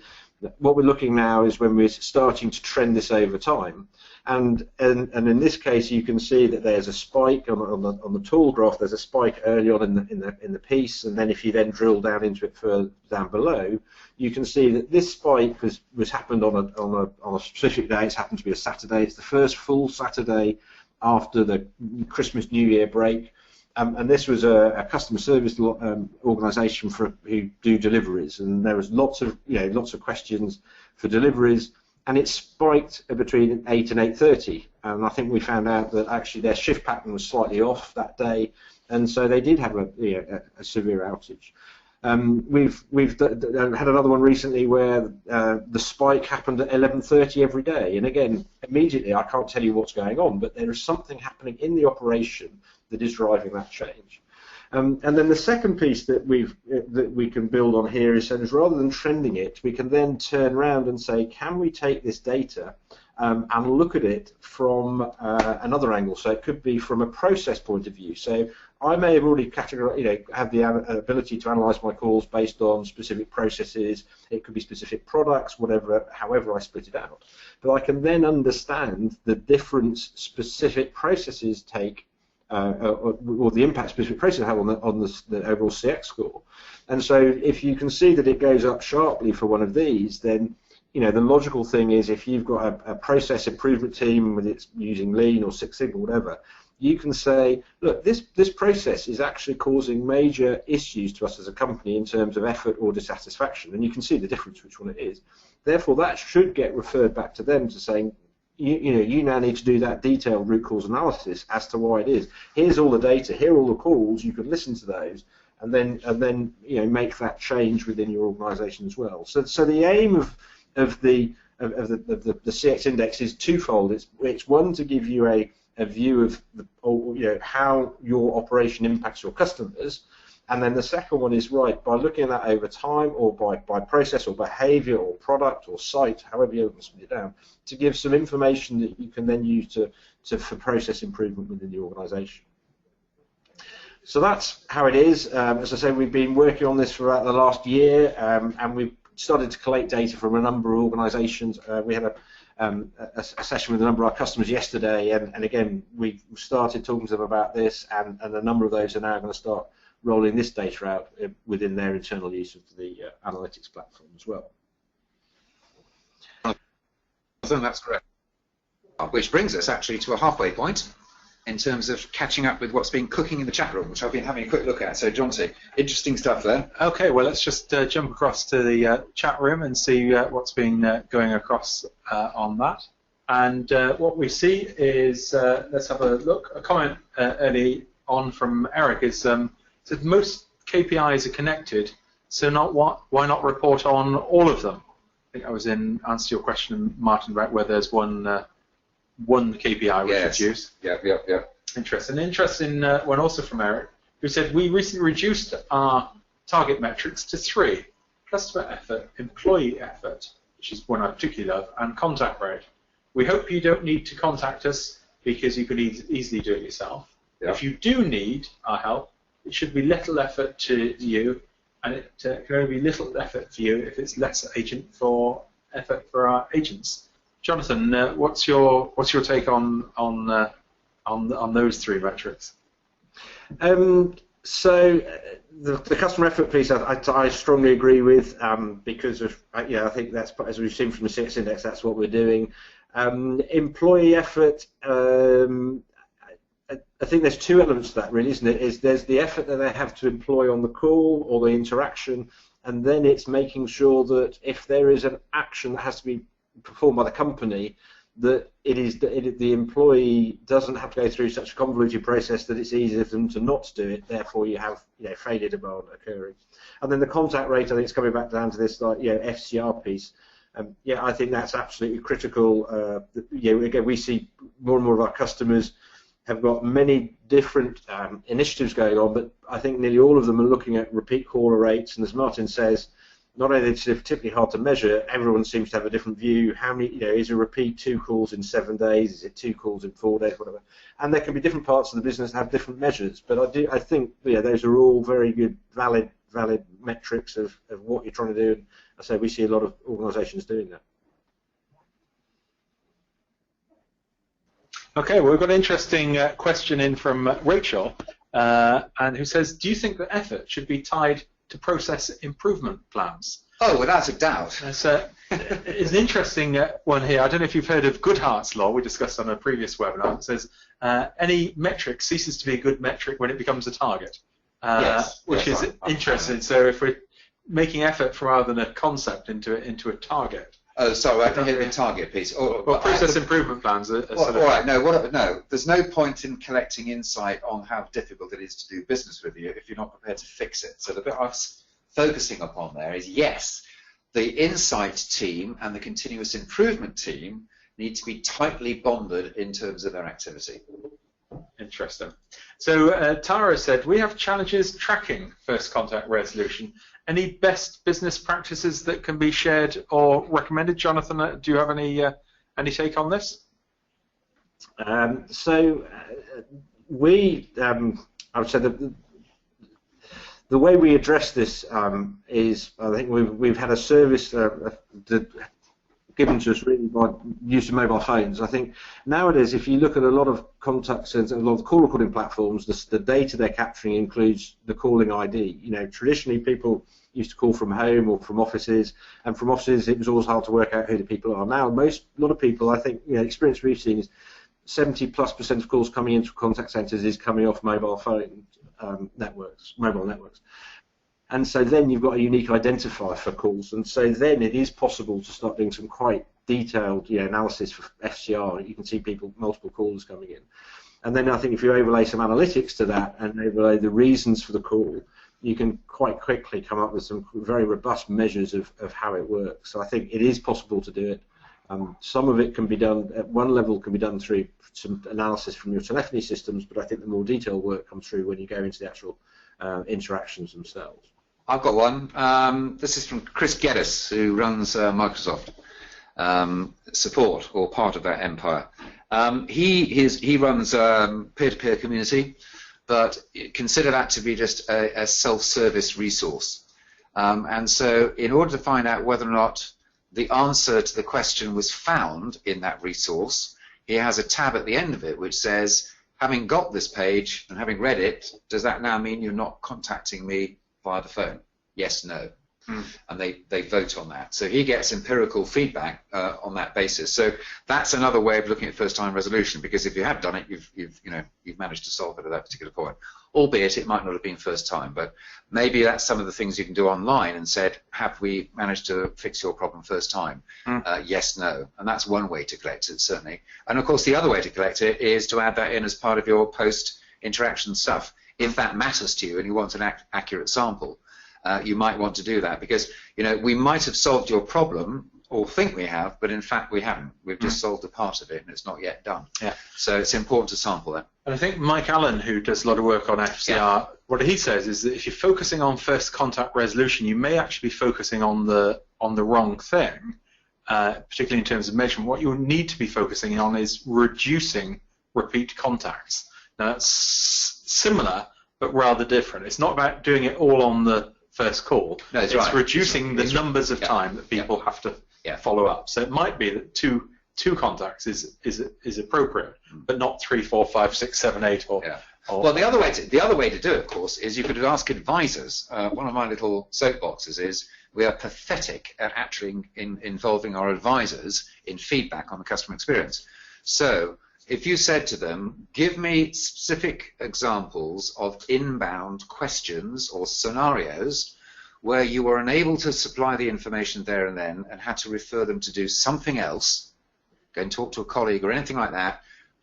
What we're looking now is when we're starting to trend this over time, and in this case you can see that there's a spike on the tool graph. There's a spike early on in the piece, and then if you then drill down into it further down below, you can see that this spike was happened on a specific day. It's happened to be a Saturday. It's the first full Saturday after the Christmas New Year break. And this was a customer service organisation who do deliveries, and there was lots of questions for deliveries, and it spiked between 8 and 8:30, and I think we found out that actually their shift pattern was slightly off that day, and so they did have a severe outage. We've had another one recently where the spike happened at 11:30 every day, and again, immediately I can't tell you what's going on, but there is something happening in the operation that is driving that change. And then the second piece that we can build on here is rather than trending it, we can then turn around and say, can we take this data and look at it from another angle? So it could be from a process point of view. So I may have already categorized, have the ability to analyze my calls based on specific processes. It could be specific products, however I split it out. But I can then understand the difference specific processes take, or the impact specific processes have on the overall CX score. And so if you can see that it goes up sharply for one of these, then the logical thing is, if you've got a process improvement team, whether it's using Lean or Six Sigma or whatever, you can say, look, this process is actually causing major issues to us as a company in terms of effort or dissatisfaction, and you can see the difference which one it is. Therefore, that should get referred back to them to saying, you now need to do that detailed root cause analysis as to why it is. Here's all the data, here are all the calls, you can listen to those, and then make that change within your organisation as well. So the aim of the CX index is twofold. It's one, to give you a view of how your operation impacts your customers, and then the second one is, by looking at that over time, or by process or behaviour or product or site, however you split it down, to give some information that you can then use for process improvement within the organisation. So that's how it is. As I say, we've been working on this for about the last year, and we've started to collect data from a number of organisations. We had a session with a number of our customers yesterday, and again, we started talking to them about this, and a number of those are now going to start rolling this data out within their internal use of the analytics platform as well. I think that's correct. Which brings us actually to a halfway point in terms of catching up with what's been cooking in the chat room, which I've been having a quick look at. So, Jonty, interesting stuff there. Okay, well, let's just jump across to the chat room and see what's been going across on that. And what we see is, let's have a look. A comment early on from Eric is, that most KPIs are connected, so why not report on all of them? I think I was in answer to your question, Martin, about where there's one KPI which is used. Yeah. Interesting one also from Eric, who said, we recently reduced our target metrics to 3: customer effort, employee effort, which is one I particularly love, and contact rate. We hope you don't need to contact us because you could easily do it yourself. Yeah. If you do need our help, it should be little effort to you, and it can only be little effort for you if it's less effort for our agents. Jonathan, what's your take on those 3 metrics? So the customer effort piece, I strongly agree with, because of I think that's, as we've seen from the CX index, that's what we're doing. Employee effort. I think there's 2 elements to that, really, isn't it? There's the effort that they have to employ on the call or the interaction, and then it's making sure that if there is an action that has to be performed by the company, that the employee doesn't have to go through such a convoluted process that it's easier for them to not do it. Therefore, you have failure demand occurring. And then the contact rate, I think, is coming back down to this FCR piece. I think that's absolutely critical. Again, we see more and more of our customers have got many different initiatives going on, but I think nearly all of them are looking at repeat caller rates, and as Martin says, not only is it particularly hard to measure, everyone seems to have a different view. How many, is a repeat 2 calls in 7 days? Is it 2 calls in 4 days? Whatever. And there can be different parts of the business that have different measures. But I think those are all very good, valid valid metrics of what you're trying to do. And I say we see a lot of organisations doing that. Okay, well, we've got an interesting question in from Rachel, and who says, do you think that effort should be tied to process improvement plans? Oh, without a doubt. It's an interesting one here. I don't know if you've heard of Goodhart's law, we discussed on a previous webinar. It says any metric ceases to be a good metric when it becomes a target, which is interesting. So if we're making effort rather than a concept into a target. Oh, sorry, I didn't hear the target piece. Well, process improvement plans are all right, no, there's no point in collecting insight on how difficult it is to do business with you if you're not prepared to fix it. So the bit I was focusing upon there is, yes, the insight team and the continuous improvement team need to be tightly bonded in terms of their activity. Interesting. So Tara said, we have challenges tracking first contact resolution. Any best business practices that can be shared or recommended? Jonathan, do you have any take on this? We, I would say that the way we address this is, I think we've had a service given to us really by use of mobile phones. I think nowadays, if you look at a lot of contact centers, a lot of call recording platforms, the data they're capturing includes the calling ID. You know, traditionally people used to call from home or from offices, and from offices it was always hard to work out who the people are. Now, a lot of people, I think, experience we've seen is 70+% of calls coming into contact centers is coming off mobile phone networks. And so then you've got a unique identifier for calls, and so then it is possible to start doing some quite detailed analysis for FCR. You can see multiple calls coming in. And then I think if you overlay some analytics to that and overlay the reasons for the call, you can quite quickly come up with some very robust measures of how it works. So I think it is possible to do it. Some of it can be done, at one level can be done through some analysis from your telephony systems, but I think the more detailed work comes through when you go into the actual interactions themselves. I've got one. This is from Chris Geddes, who runs Microsoft support, or part of that empire. He runs peer-to-peer community, but consider that to be just a self-service resource. And so in order to find out whether or not the answer to the question was found in that resource, he has a tab at the end of it which says, having got this page and having read it, does that now mean you're not contacting me via the phone? Yes, no. And they vote on that. So he gets empirical feedback on that basis. So that's another way of looking at first-time resolution, because if you have done it, you've managed to solve it at that particular point. Albeit it might not have been first time, but maybe that's some of the things you can do online and said, have we managed to fix your problem first time? Yes, no. And that's one way to collect it, certainly. And of course the other way to collect it is to add that in as part of your post-interaction stuff. If that matters to you and you want an accurate sample, you might want to do that, because we might have solved your problem, or think we have, but in fact we haven't. We've just solved a part of it and it's not yet done. Yeah. So it's important to sample that. And I think Mike Allen, who does a lot of work on FCR, what he says is that if you're focusing on first contact resolution, you may actually be focusing on the wrong thing, particularly in terms of measurement. What you need to be focusing on is reducing repeat contacts. Now that's similar, but rather different. It's not about doing it all on the first call. No, it's reducing the numbers of time that people have to follow up. So it might be that two contacts is appropriate, but not 3, 4, 5, 6, 7, 8 or. Well, the other way to do it, of course, is you could ask advisors. One of my little soapboxes is we are pathetic at actually involving our advisors in feedback on the customer experience. So if you said to them, give me specific examples of inbound questions or scenarios where you were unable to supply the information there and then and had to refer them to do something else, go and talk to a colleague or anything like that,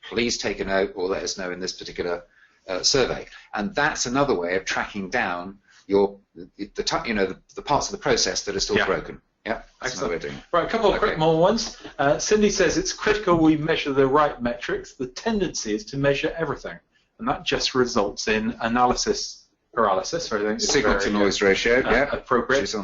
please take a note or let us know in this particular survey. And that's another way of tracking down the parts of the process that are still broken. Yeah, excellent. Right, a couple of quick more ones. Cindy says it's critical we measure the right metrics. The tendency is to measure everything, and that just results in analysis paralysis. Signal to noise ratio, appropriate.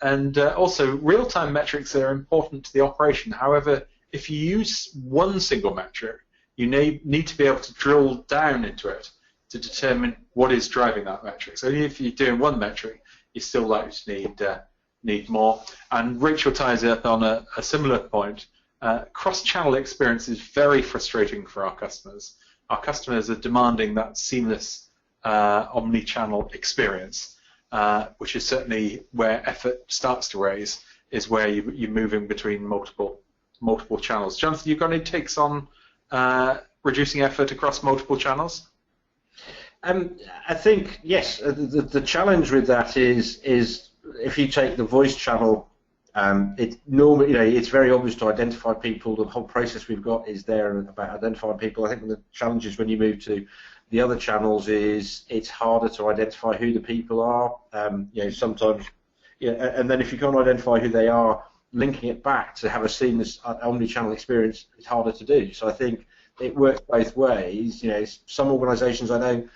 And also, real-time metrics are important to the operation. However, if you use one single metric, you need to be able to drill down into it to determine what is driving that metric. So if you're doing one metric, you're still likely to need more. And Rachel ties it up on a similar point. Cross-channel experience is very frustrating for our customers. Our customers are demanding that seamless omni-channel experience, which is certainly where effort starts to raise, is where you're moving between multiple channels. Jonathan, you got any takes on reducing effort across multiple channels? I think yes. The challenge with that is if you take the voice channel, it's normally, it's very obvious to identify people. The whole process we've got is there about identifying people. I think the challenge is when you move to the other channels is it's harder to identify who the people are. Sometimes, and then if you can't identify who they are, linking it back to have a seamless omni-channel experience is harder to do. So I think it works both ways. Some organisations I know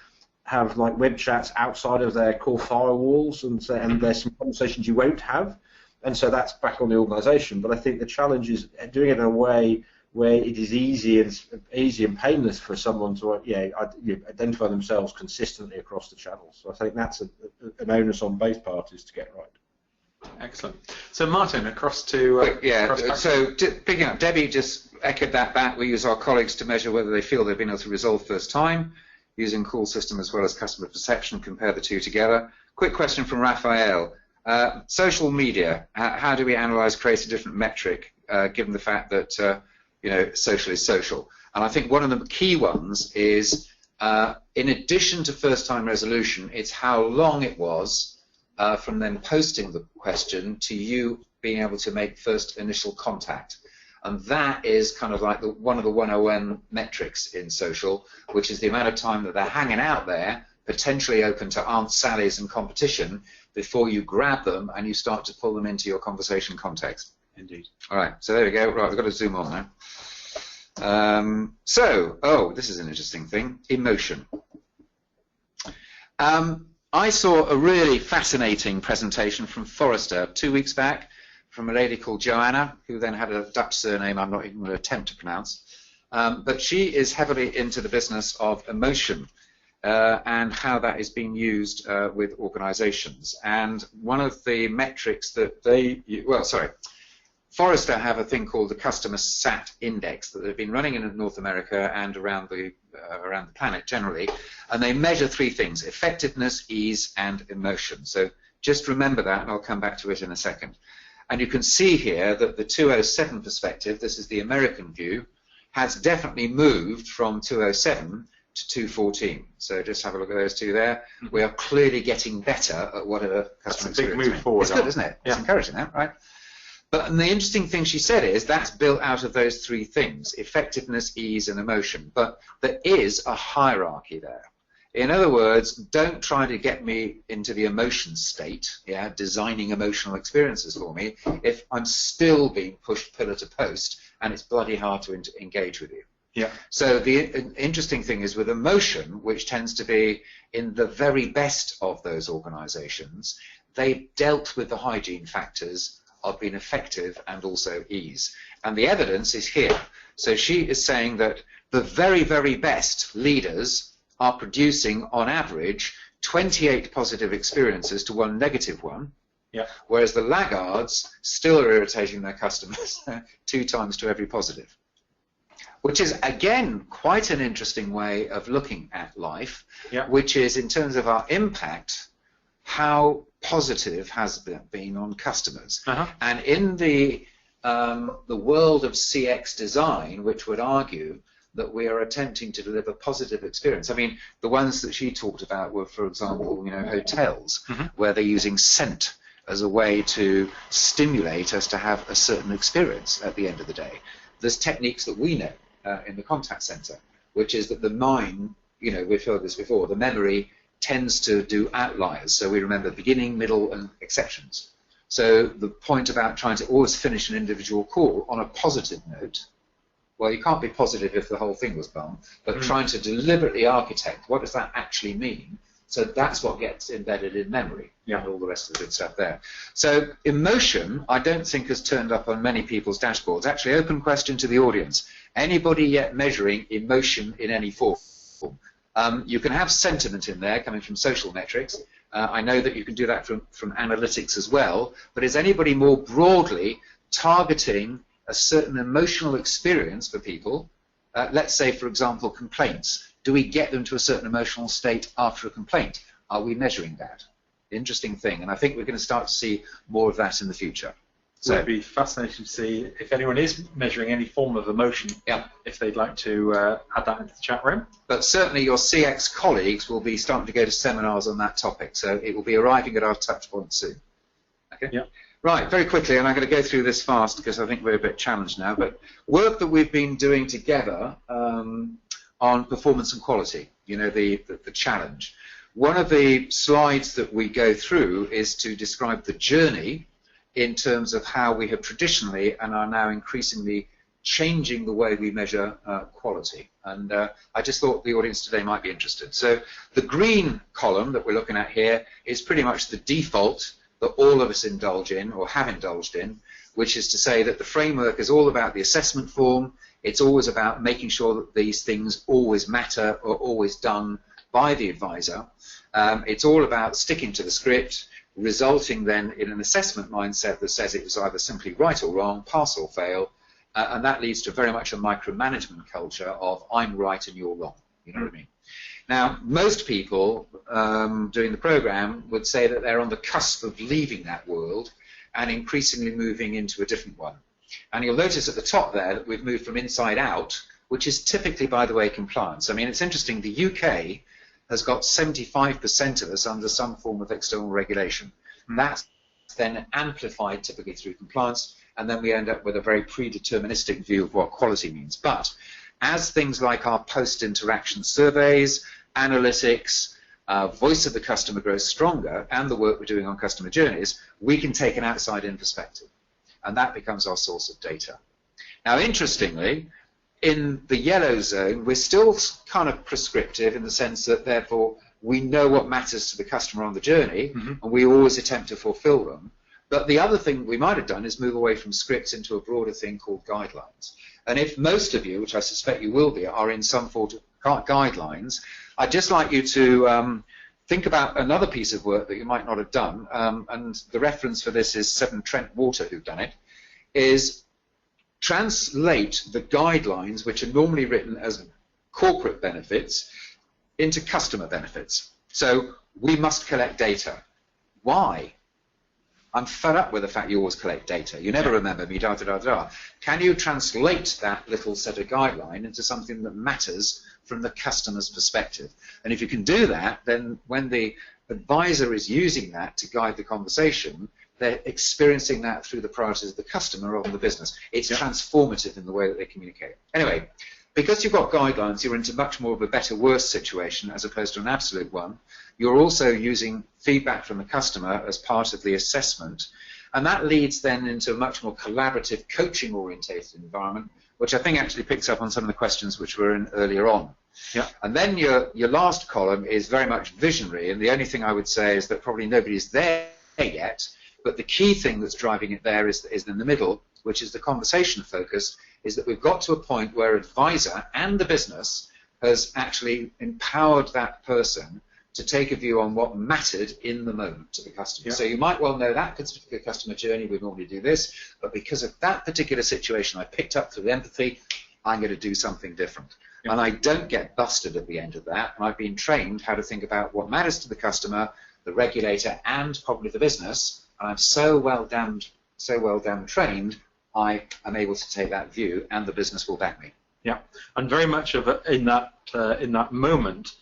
have like web chats outside of their core firewalls, and there's some conversations you won't have, and so that's back on the organisation. But I think the challenge is doing it in a way where it is easy and painless for someone to identify themselves consistently across the channels. So I think that's an onus on both parties to get right. Excellent. So Martin, across to so picking up, Debbie just echoed that back. We use our colleagues to measure whether they feel they've been able to resolve first time, using call system as well as customer perception, compare the two together. Quick question from Raphael. Social media, how do we analyze, create a different metric, given the fact that social is social? And I think one of the key ones is, in addition to first-time resolution, it's how long it was from them posting the question to you being able to make first initial contact. And that is kind of like one of the 101 metrics in social, which is the amount of time that they're hanging out there, potentially open to Aunt Sally's and competition, before you grab them and you start to pull them into your conversation context. Indeed. All right, so there we go. Right, we've got to zoom on now. This is an interesting thing, emotion. I saw a really fascinating presentation from Forrester 2 weeks back, from a lady called Joanna, who then had a Dutch surname I'm not even going to attempt to pronounce. But she is heavily into the business of emotion and how that is being used with organizations. And one of the metrics that Forrester have a thing called the Customer Sat Index that they've been running in North America and around the planet generally. And they measure three things: effectiveness, ease, and emotion. So just remember that, and I'll come back to it in a second. And you can see here that the 207 perspective, this is the American view, has definitely moved from 207 to 214. So just have a look at those two there. We are clearly getting better at whatever customer experience. That's a big move forward. It's good, isn't it? Yeah. It's encouraging that, right? But the interesting thing she said is that's built out of those three things: effectiveness, ease, and emotion. But there is a hierarchy there. In other words, don't try to get me into the emotion state, designing emotional experiences for me, if I'm still being pushed pillar to post and it's bloody hard to engage with you. Yeah. So the interesting thing is with emotion, which tends to be in the very best of those organizations, they dealt with the hygiene factors of being effective and also ease. And the evidence is here. So she is saying that the very, very best leaders are producing, on average, 28 positive experiences to 1 negative one, whereas the laggards still are irritating their customers 2 times to every positive, which is, again, quite an interesting way of looking at life, which is, in terms of our impact, how positive has been on customers. And in the world of CX design, which would argue that we are attempting to deliver positive experience. I mean, the ones that she talked about were, for example, hotels, where they're using scent as a way to stimulate us to have a certain experience at the end of the day. There's techniques that we know in the contact center, which is that the mind, we've heard this before, the memory tends to do outliers. So we remember beginning, middle, and exceptions. So the point about trying to always finish an individual call on a positive note, well, you can't be positive if the whole thing was bum, but trying to deliberately architect, what does that actually mean? So that's what gets embedded in memory and all the rest of the good stuff there. So emotion, I don't think has turned up on many people's dashboards. Actually, open question to the audience. Anybody yet measuring emotion in any form? You can have sentiment in there coming from social metrics. I know that you can do that from analytics as well, but is anybody more broadly targeting a certain emotional experience for people? Let's say, for example, complaints. Do we get them to a certain emotional state after a complaint? Are we measuring that? Interesting thing, and I think we're going to start to see more of that in the future. So it'd be fascinating to see if anyone is measuring any form of emotion, if they'd like to add that into the chat room. But certainly your CX colleagues will be starting to go to seminars on that topic, so it will be arriving at our touch point soon. Okay? Yeah. Right, very quickly, and I'm going to go through this fast because I think we're a bit challenged now, but work that we've been doing together on performance and quality, you know, the challenge. One of the slides that we go through is to describe the journey in terms of how we have traditionally and are now increasingly changing the way we measure quality. And I just thought the audience today might be interested. So the green column that we're looking at here is pretty much the default that all of us indulge in or have indulged in, which is to say that the framework is all about the assessment form. It's always about making sure that these things always matter or always done by the advisor. It's all about sticking to the script, resulting then in an assessment mindset that says it was either simply right or wrong, pass or fail, and that leads to very much a micromanagement culture of I'm right and you're wrong. You know what I mean? Now, most people doing the program would say that they're on the cusp of leaving that world and increasingly moving into a different one. And you'll notice at the top there that we've moved from inside out, which is typically, by the way, compliance. I mean, it's interesting, the UK has got 75% of us under some form of external regulation. And that's then amplified typically through compliance, and then we end up with a very predeterministic view of what quality means. But as things like our post-interaction surveys, analytics, voice of the customer grows stronger, and the work we're doing on customer journeys, we can take an outside-in perspective, and that becomes our source of data. Now, interestingly, in the yellow zone, we're still kind of prescriptive in the sense that, therefore, we know what matters to the customer on the journey, and we always attempt to fulfill them. But the other thing we might have done is move away from scripts into a broader thing called guidelines. And if most of you, which I suspect you will be, are in some form of guidelines, I'd just like you to think about another piece of work that you might not have done, and the reference for this is Severn Trent Water, who've done it, is translate the guidelines, which are normally written as corporate benefits, into customer benefits. So we must collect data. Why? I'm fed up with the fact you always collect data. You never remember me, da, da, da, da. Can you translate that little set of guideline into something that matters from the customer's perspective? And if you can do that, then when the advisor is using that to guide the conversation, they're experiencing that through the priorities of the customer or the business. It's transformative in the way that they communicate. Anyway, because you've got guidelines, you're into much more of a better, worse situation as opposed to an absolute one. You're also using feedback from the customer as part of the assessment. And that leads then into a much more collaborative, coaching-orientated environment, which I think actually picks up on some of the questions which were in earlier on. Yeah. And then your last column is very much visionary, and the only thing I would say is that probably nobody's there yet, but the key thing that's driving it there is in the middle, which is the conversation focus, is that we've got to a point where advisor and the business has actually empowered that person to take a view on what mattered in the moment to the customer. Yeah. So you might well know that particular customer journey, we normally do this, but because of that particular situation I picked up through empathy, I'm going to do something different. Yeah. And I don't get busted at the end of that, and I've been trained how to think about what matters to the customer, the regulator, and probably the business, and I'm so well damn trained, I am able to take that view, and the business will back me. Yeah, and very much of it in that moment,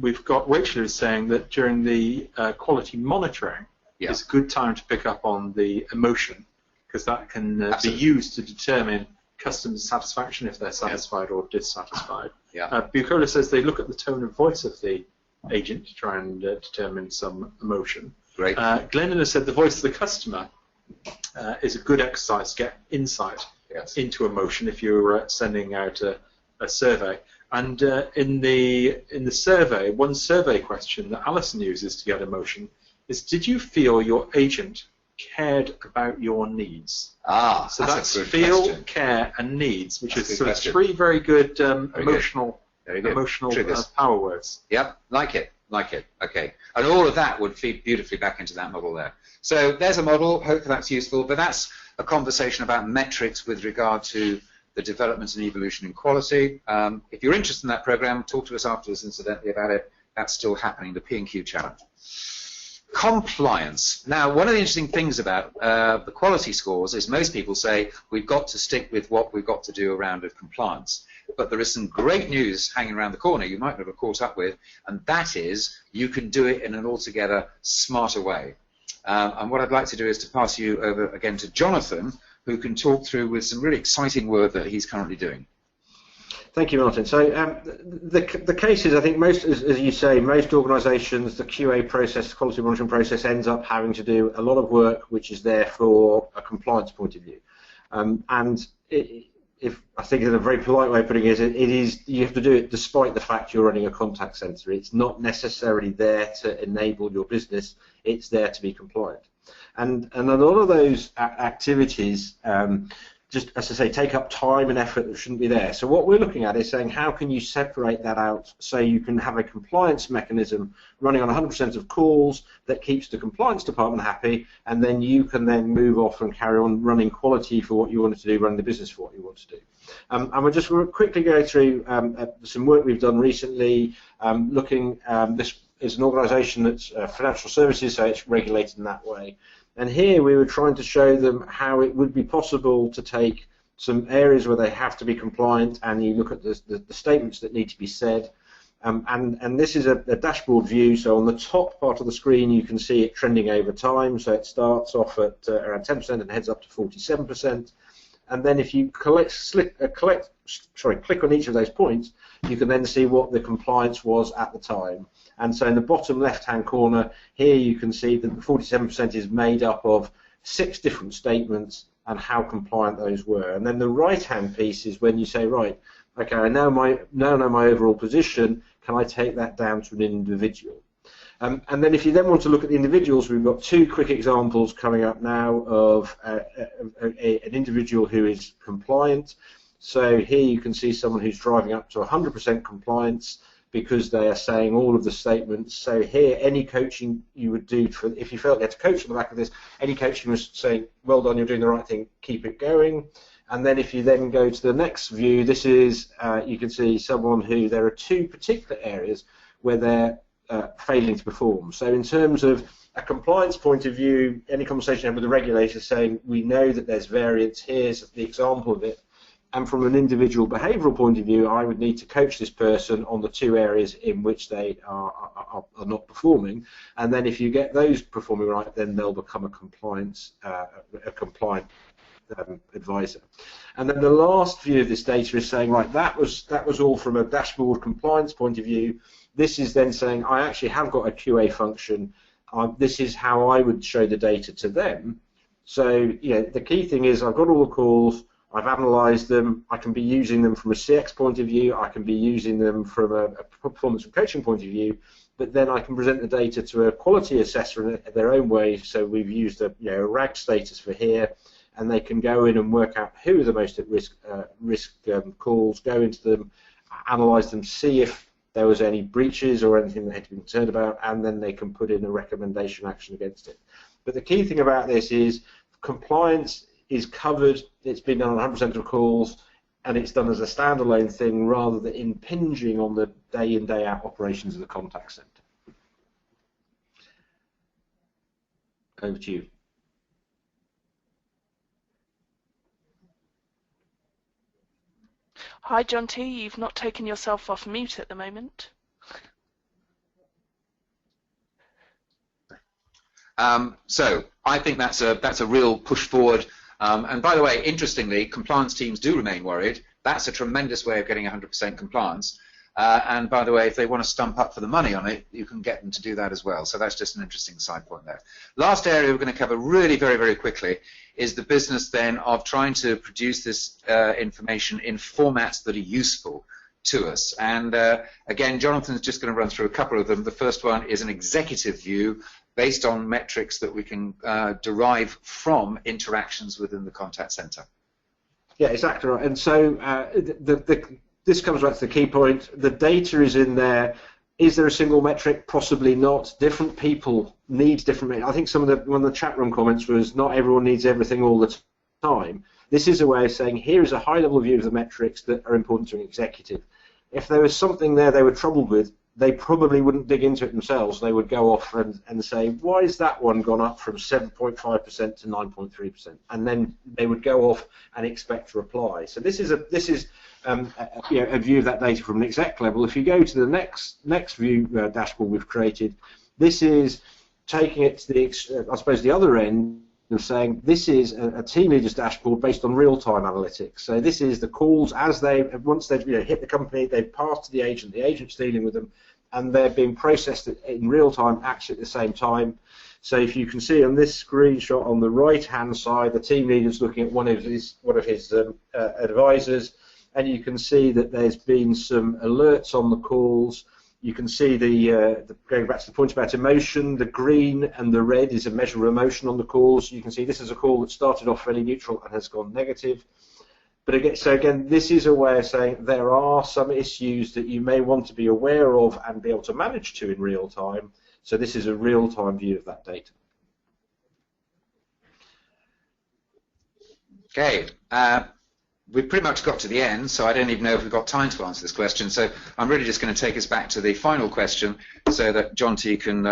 we've got Rachel who's saying that during the quality monitoring, it's a good time to pick up on the emotion, because that can be used to determine customer satisfaction if they're satisfied or dissatisfied. Bucola says they look at the tone of voice of the agent to try and determine some emotion. Great. Glennon has said the voice of the customer is a good exercise to get insight into emotion if you're sending out a survey. And in the survey, one survey question that Alison uses to get emotion is, did you feel your agent cared about your needs? So that's feel, care, and needs, which is sort of three very good emotional Very good. Emotional Triggers. power words. Yep, like it. Okay. And all of that would feed beautifully back into that model there. So there's a model. Hopefully that's useful. But that's a conversation about metrics with regard to the development and evolution in quality. If you're interested in that program, talk to us afterwards, incidentally, about it. That's still happening, the P&Q challenge. Compliance. Now, one of the interesting things about the quality scores is most people say we've got to stick with what we've got to do around compliance. But there is some great news hanging around the corner you might not have caught up with, and that is you can do it in an altogether smarter way. And what I'd like to do is to pass you over again to Jonathan, who can talk through with some really exciting work that he's currently doing. Thank you, Martin. So the case is, I think most, as you say, most organisations, the QA process, the quality monitoring process, ends up having to do a lot of work which is there for a compliance point of view. If I think in a very polite way of putting it is you have to do it despite the fact you're running a contact centre. It's not necessarily there to enable your business. It's there to be compliant. And a lot of those activities, just as I say, take up time and effort that shouldn't be there. So what we're looking at is saying how can you separate that out so you can have a compliance mechanism running on 100% of calls that keeps the compliance department happy, and then you can then move off and carry on running quality for what you wanted to do, running the business for what you want to do. And we'll just quickly go through some work we've done recently, looking, this is an organisation that's financial services, so it's regulated in that way. And here we were trying to show them how it would be possible to take some areas where they have to be compliant, and you look at the statements that need to be said. And this is a dashboard view, so on the top part of the screen you can see it trending over time, so it starts off at around 10% and heads up to 47%. And then if you click on each of those points, you can then see what the compliance was at the time. And so in the bottom left-hand corner, here you can see that the 47% is made up of 6 different statements and how compliant those were. And then the right-hand piece is when you say, right, okay, I now know my overall position, can I take that down to an individual? And then if you then want to look at the individuals, we've got 2 quick examples coming up now of an individual who is compliant. So here you can see someone who's driving up to 100% compliance because they are saying all of the statements. So here, any coaching you would do, if you felt you had to coach on the back of this, any coaching was saying, well done, you're doing the right thing, keep it going. And then if you then go to the next view, this is, you can see someone who, there are 2 particular areas where they're failing to perform. So in terms of a compliance point of view, any conversation you have with the regulator saying, we know that there's variance, here's the example of it. And from an individual behavioural point of view, I would need to coach this person on the 2 areas in which they are not performing. And then if you get those performing right, then they'll become a compliant advisor. And then the last view of this data is saying, right, that was all from a dashboard compliance point of view. This is then saying, I actually have got a QA function. This is how I would show the data to them. So, the key thing is I've got all the calls. I've analysed them. I can be using them from a CX point of view. I can be using them from a performance and coaching point of view. But then I can present the data to a quality assessor in their own way. So we've used a RAG status for here, and they can go in and work out who are the most at risk calls, go into them, analyse them, see if there was any breaches or anything they had to be concerned about, and then they can put in a recommendation action against it. But the key thing about this is compliance is covered, it's been done on 100% of calls, and it's done as a standalone thing rather than impinging on the day in, day out operations of the contact centre. Over to you. Hi, John T. You've not taken yourself off mute at the moment. So I think that's a real push forward. And by the way, interestingly, compliance teams do remain worried. That's a tremendous way of getting 100% compliance. And by the way, if they want to stump up for the money on it, you can get them to do that as well. So that's just an interesting side point there. Last area we're going to cover really very, very quickly is the business then of trying to produce this information in formats that are useful to us. And again, Jonathan's just going to run through a couple of them. The first one is an executive view based on metrics that we can derive from interactions within the contact center. Yeah, exactly right. And so this comes back to the key point. The data is in there. Is there a single metric? Possibly not. Different people need different. I think one of the chat room comments was not everyone needs everything all the time. This is a way of saying here is a high-level view of the metrics that are important to an executive. If there was something there they were troubled with, they probably wouldn't dig into it themselves. They would go off and say, why has that one gone up from 7.5% to 9.3%? And then they would go off and expect to reply. So this is a view of that data from an exec level. If you go to the next view dashboard we've created, this is taking it to the I suppose the other end of saying this is a team leader's dashboard based on real-time analytics. So this is the calls as once they've hit the company, they've passed to the agent's dealing with them, and they're being processed in real time, actually at the same time. So if you can see on this screenshot on the right-hand side, the team leader's looking at one of his advisors, and you can see that there's been some alerts on the calls. You can see going back to the point about emotion, the green and the red is a measure of emotion on the calls. You can see this is a call that started off fairly neutral and has gone negative. But again, this is a way of saying there are some issues that you may want to be aware of and be able to manage to in real time. So this is a real-time view of that data. Okay. We've pretty much got to the end, so I don't even know if we've got time to answer this question. So I'm really just going to take us back to the final question so that John T. can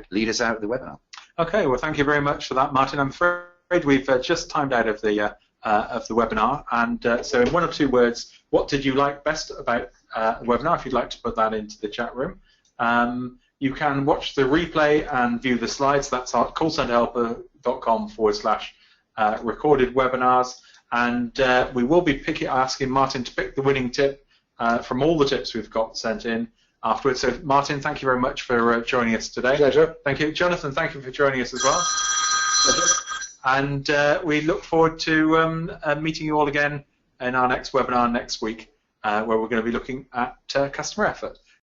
lead us out of the webinar. Okay, well, thank you very much for that, Martin. I'm afraid we've just timed out of the webinar, and so in one or two words, what did you like best about the webinar, if you'd like to put that into the chat room. You can watch the replay and view the slides. That's at callcenterhelper.com/recorded webinars. And we will be asking Martin to pick the winning tip from all the tips we've got sent in afterwards. So, Martin, thank you very much for joining us today. Pleasure. Thank you. Jonathan, thank you for joining us as well. Pleasure. And we look forward to meeting you all again in our next webinar next week, where we're going to be looking at customer effort.